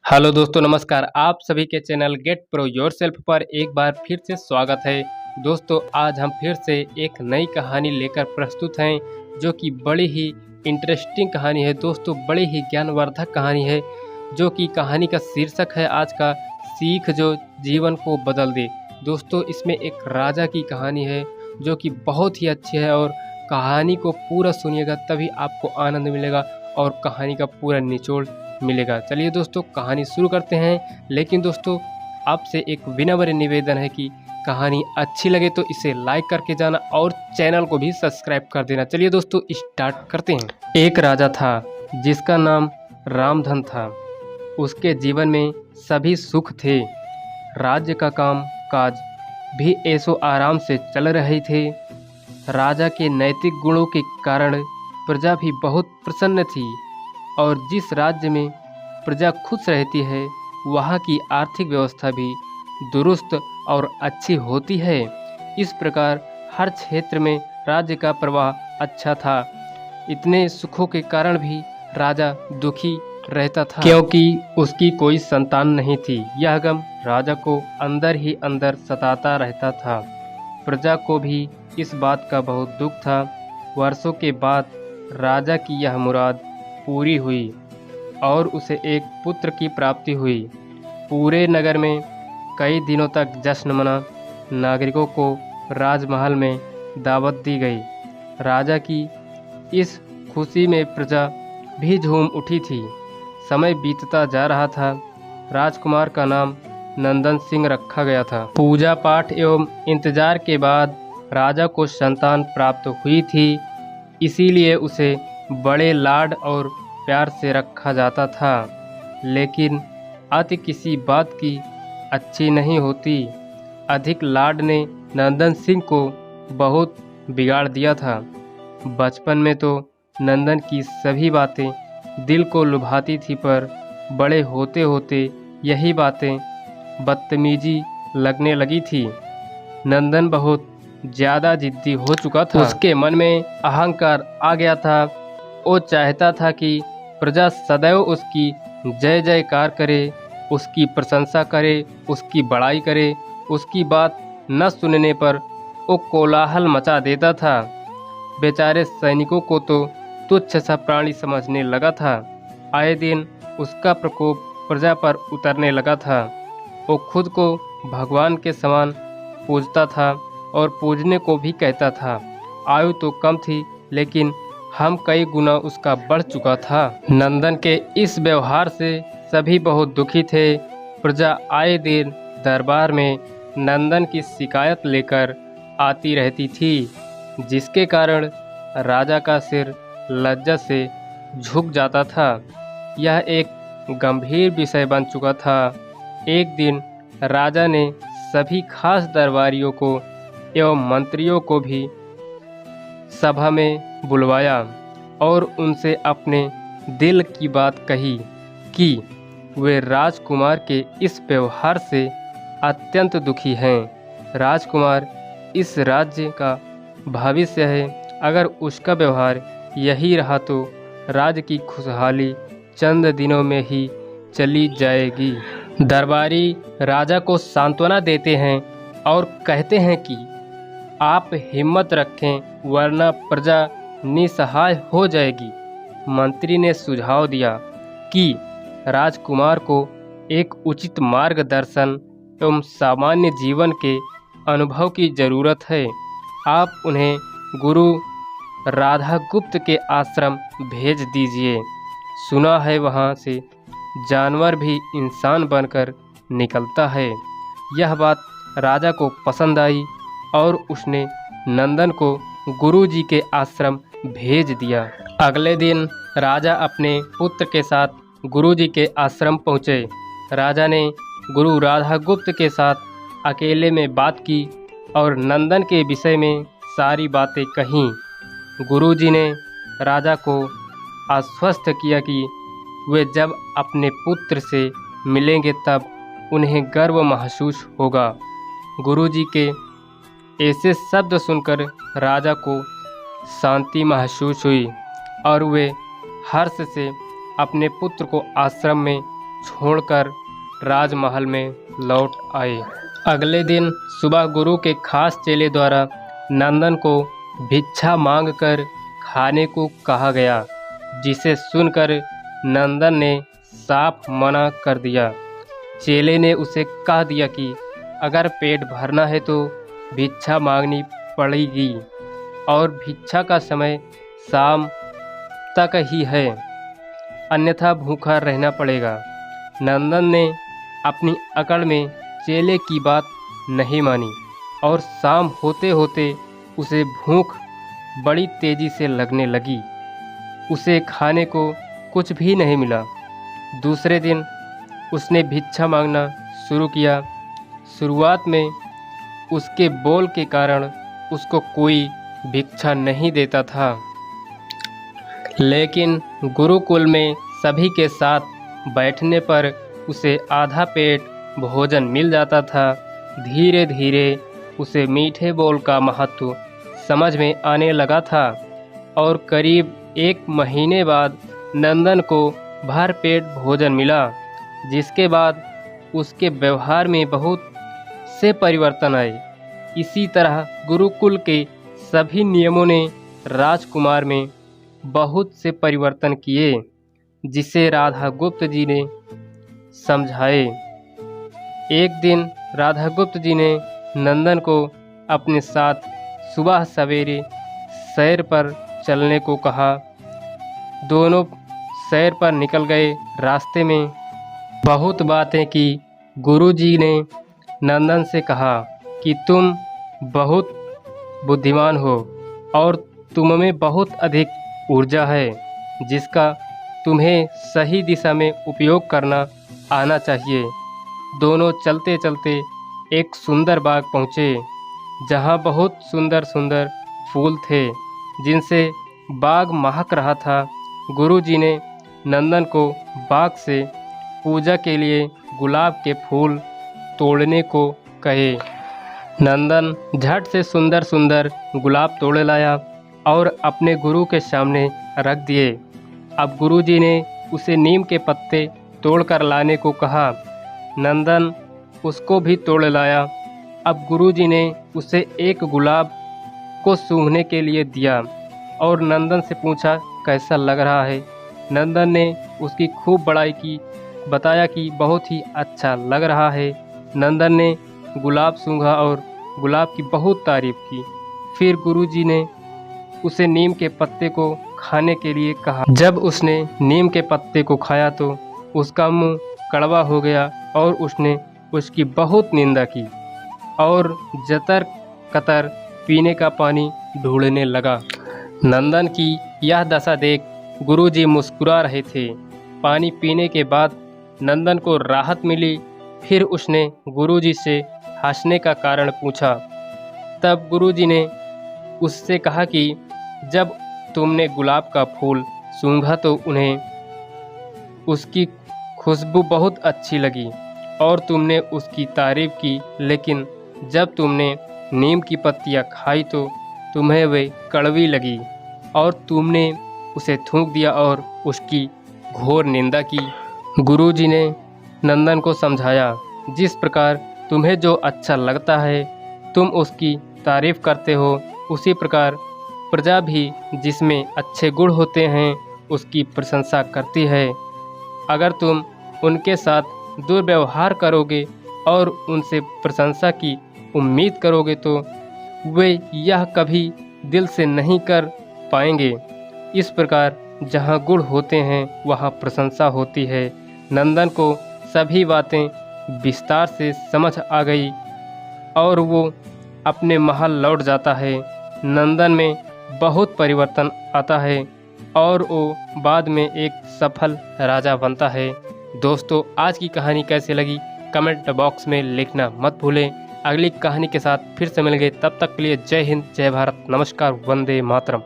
Hello दोस्तों, नमस्कार। आप सभी के चैनल गेट प्रो योरसेल्फ पर एक बार फिर से स्वागत है। दोस्तों, आज हम फिर से एक नई कहानी लेकर प्रस्तुत हैं, जो कि बड़ी ही इंटरेस्टिंग कहानी है। दोस्तों, बड़ी ही ज्ञानवर्धक कहानी है, जो कि कहानी का शीर्षक है आज का सीख जो जीवन को बदल दे। दोस्तों, इसमें एक राजा की कहानी है, जो कि बहुत ही अच्छी है, और कहानी को पूरा सुनिएगा तभी आपको आनंद मिलेगा और कहानी का पूरा निचोड़ मिलेगा। चलिए दोस्तों, कहानी शुरू करते हैं। लेकिन दोस्तों, आपसे एक विनम्र निवेदन है कि कहानी अच्छी लगे तो इसे लाइक करके जाना और चैनल को भी सब्सक्राइब कर देना। चलिए दोस्तों, स्टार्ट करते हैं। एक राजा था जिसका नाम रामधन था। उसके जीवन में सभी सुख थे। राज्य का काम काज भी ऐसो आराम से चल रहे थे। राजा के नैतिक गुणों के कारण प्रजा भी बहुत प्रसन्न थी, और जिस राज्य में प्रजा खुश रहती है वहाँ की आर्थिक व्यवस्था भी दुरुस्त और अच्छी होती है। इस प्रकार हर क्षेत्र में राज्य का प्रवाह अच्छा था। इतने सुखों के कारण भी राजा दुखी रहता था, क्योंकि उसकी कोई संतान नहीं थी। यह गम राजा को अंदर ही अंदर सताता रहता था। प्रजा को भी इस बात का बहुत दुख था। वर्षों के बाद राजा की यह मुराद पूरी हुई और उसे एक पुत्र की प्राप्ति हुई। पूरे नगर में कई दिनों तक जश्न मना। नागरिकों को राजमहल में दावत दी गई। राजा की इस खुशी में प्रजा भी झूम उठी थी। समय बीतता जा रहा था। राजकुमार का नाम नंदन सिंह रखा गया था। पूजा पाठ एवं इंतजार के बाद राजा को संतान प्राप्त हुई थी, इसीलिए उसे बड़े लाड और प्यार से रखा जाता था। लेकिन अति किसी बात की अच्छी नहीं होती। अधिक लाड ने नंदन सिंह को बहुत बिगाड़ दिया था। बचपन में तो नंदन की सभी बातें दिल को लुभाती थी, पर बड़े होते होते यही बातें बदतमीजी लगने लगी थी। नंदन बहुत ज़्यादा जिद्दी हो चुका था। उसके मन में अहंकार आ गया था। वो चाहता था कि प्रजा सदैव उसकी जय जयकार करे, उसकी प्रशंसा करे, उसकी बड़ाई करे। उसकी बात न सुनने पर वो कोलाहल मचा देता था। बेचारे सैनिकों को तो तुच्छ सा प्राणी समझने लगा था। आए दिन उसका प्रकोप प्रजा पर उतरने लगा था। वो खुद को भगवान के समान पूजता था और पूजने को भी कहता था। आयु तो कम थी, लेकिन हम कई गुना उसका बढ़ चुका था। नंदन के इस व्यवहार से सभी बहुत दुखी थे। प्रजा आए दिन दरबार में नंदन की शिकायत लेकर आती रहती थी, जिसके कारण राजा का सिर लज्जा से झुक जाता था। यह एक गंभीर विषय बन चुका था। एक दिन राजा ने सभी खास दरबारियों को एवं मंत्रियों को भी सभा में बुलवाया और उनसे अपने दिल की बात कही कि वे राजकुमार के इस व्यवहार से अत्यंत दुखी हैं। राजकुमार इस राज्य का भविष्य है। अगर उसका व्यवहार यही रहा तो राज्य की खुशहाली चंद दिनों में ही चली जाएगी। दरबारी राजा को सांत्वना देते हैं और कहते हैं कि आप हिम्मत रखें, वरना प्रजा निसहाय हो जाएगी। मंत्री ने सुझाव दिया कि राजकुमार को एक उचित मार्गदर्शन एवं सामान्य जीवन के अनुभव की जरूरत है। आप उन्हें गुरु राधा गुप्त के आश्रम भेज दीजिए। सुना है वहाँ से जानवर भी इंसान बनकर निकलता है। यह बात राजा को पसंद आई और उसने नंदन को गुरुजी के आश्रम भेज दिया। अगले दिन राजा अपने पुत्र के साथ गुरुजी के आश्रम पहुँचे। राजा ने गुरु राधा गुप्त के साथ अकेले में बात की और नंदन के विषय में सारी बातें कहीं। गुरुजी ने राजा को आश्वस्त किया कि वे जब अपने पुत्र से मिलेंगे तब उन्हें गर्व महसूस होगा। गुरुजी के ऐसे शब्द सुनकर राजा को शांति महसूस हुई और वे हर्ष से अपने पुत्र को आश्रम में छोड़कर राजमहल में लौट आए। अगले दिन सुबह गुरु के खास चेले द्वारा नंदन को भिक्षा मांगकर खाने को कहा गया, जिसे सुनकर नंदन ने साफ मना कर दिया। चेले ने उसे कह दिया कि अगर पेट भरना है तो भिक्षा मांगनी पड़ेगी और भिक्षा का समय शाम तक ही है, अन्यथा भूखा रहना पड़ेगा। नंदन ने अपनी अकड़ में चेले की बात नहीं मानी और शाम होते होते उसे भूख बड़ी तेजी से लगने लगी। उसे खाने को कुछ भी नहीं मिला। दूसरे दिन उसने भिक्षा मांगना शुरू किया। शुरुआत में उसके बोल के कारण उसको कोई भिक्षा नहीं देता था, लेकिन गुरुकुल में सभी के साथ बैठने पर उसे आधा पेट भोजन मिल जाता था। धीरे धीरे उसे मीठे बोल का महत्व समझ में आने लगा था और करीब 1 महीने बाद नंदन को भर पेट भोजन मिला, जिसके बाद उसके व्यवहार में बहुत से परिवर्तन आए। इसी तरह गुरुकुल के सभी नियमों ने राजकुमार में बहुत से परिवर्तन किए, जिसे राधा गुप्त जी ने समझाए। एक दिन राधा गुप्त जी ने नंदन को अपने साथ सुबह सवेरे सैर पर चलने को कहा। दोनों सैर पर निकल गए। रास्ते में बहुत बातें की। गुरुजी ने नंदन से कहा कि तुम बहुत बुद्धिमान हो और तुम में बहुत अधिक ऊर्जा है, जिसका तुम्हें सही दिशा में उपयोग करना आना चाहिए। दोनों चलते चलते एक सुंदर बाग पहुँचे, जहाँ बहुत सुंदर सुंदर फूल थे, जिनसे बाग महक रहा था। गुरुजी ने नंदन को बाग से पूजा के लिए गुलाब के फूल तोड़ने को कहे। नंदन झट से सुंदर सुंदर गुलाब तोड़ लाया और अपने गुरु के सामने रख दिए। अब गुरुजी ने उसे नीम के पत्ते तोड़कर लाने को कहा। नंदन उसको भी तोड़ लाया। अब गुरुजी ने उसे एक गुलाब को सूंघने के लिए दिया और नंदन से पूछा कैसा लग रहा है। नंदन ने उसकी खूब बड़ाई की, बताया कि बहुत ही अच्छा लग रहा है। नंदन ने गुलाब सूंघा और गुलाब की बहुत तारीफ की। फिर गुरुजी ने उसे नीम के पत्ते को खाने के लिए कहा। जब उसने नीम के पत्ते को खाया तो उसका मुंह कड़वा हो गया और उसने उसकी बहुत निंदा की और जतर कतर पीने का पानी ढूंढने लगा। नंदन की यह दशा देख गुरुजी मुस्कुरा रहे थे। पानी पीने के बाद नंदन को राहत मिली। फिर उसने गुरुजी से हंसने का कारण पूछा। तब गुरुजी ने उससे कहा कि जब तुमने गुलाब का फूल सूंघा तो उन्हें उसकी खुशबू बहुत अच्छी लगी और तुमने उसकी तारीफ की, लेकिन जब तुमने नीम की पत्तियां खाई तो तुम्हें वे कड़वी लगी और तुमने उसे थूक दिया और उसकी घोर निंदा की। गुरुजी ने नंदन को समझाया, जिस प्रकार तुम्हें जो अच्छा लगता है तुम उसकी तारीफ करते हो, उसी प्रकार प्रजा भी जिसमें अच्छे गुण होते हैं उसकी प्रशंसा करती है। अगर तुम उनके साथ दुर्व्यवहार करोगे और उनसे प्रशंसा की उम्मीद करोगे तो वे यह कभी दिल से नहीं कर पाएंगे। इस प्रकार जहाँ गुण होते हैं वहाँ प्रशंसा होती है। नंदन को सभी बातें विस्तार से समझ आ गई और वो अपने महल लौट जाता है। नंदन में बहुत परिवर्तन आता है और वो बाद में एक सफल राजा बनता है। दोस्तों, आज की कहानी कैसी लगी कमेंट बॉक्स में लिखना मत भूलें। अगली कहानी के साथ फिर से मिलेंगे, तब तक के लिए जय हिंद, जय भारत, नमस्कार, वंदे मातरम।